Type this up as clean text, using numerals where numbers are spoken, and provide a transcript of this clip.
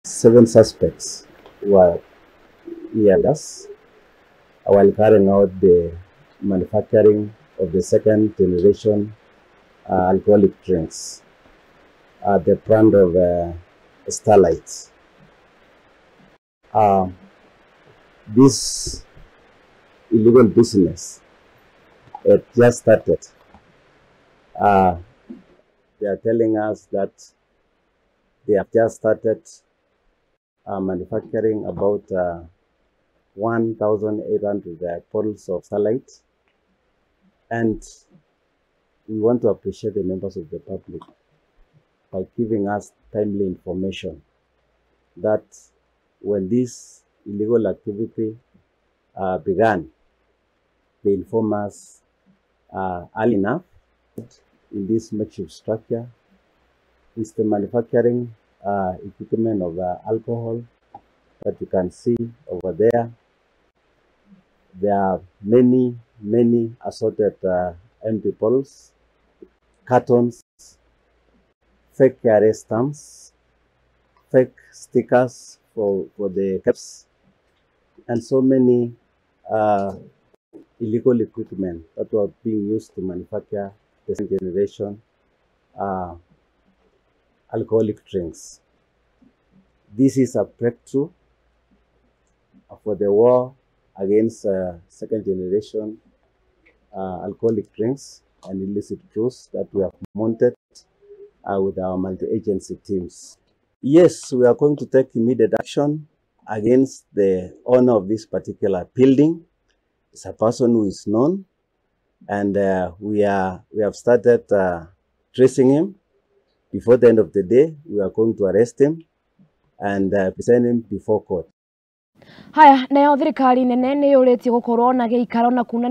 7 suspects were here while carrying out the manufacturing of the second generation alcoholic drinks at the brand of Starlight. This illegal business, it just started. They are telling us that they have just started manufacturing about 1,800 bottles of Starlight, and we want to appreciate the members of the public by giving us timely information that when this illegal activity began, they inform us early enough in this makeshift structure is the manufacturing equipment of alcohol that you can see over there. There are many assorted empty bottles, cartons, fake KRA stamps, fake stickers for the caps, and so many illegal equipment that were being used to manufacture the second generation alcoholic drinks. This is a breakthrough for the war against second generation alcoholic drinks and illicit brews that we have mounted with our multi-agency teams. Yes, we are going to take immediate action against the owner of this particular building. It's a person who is known, and we have started tracing him. Before the end of the day, we are going to arrest him and present him before court. Haya, nayo thirikari nene nĩ yũrĩtie gũkorwo na gĩikaro na kuna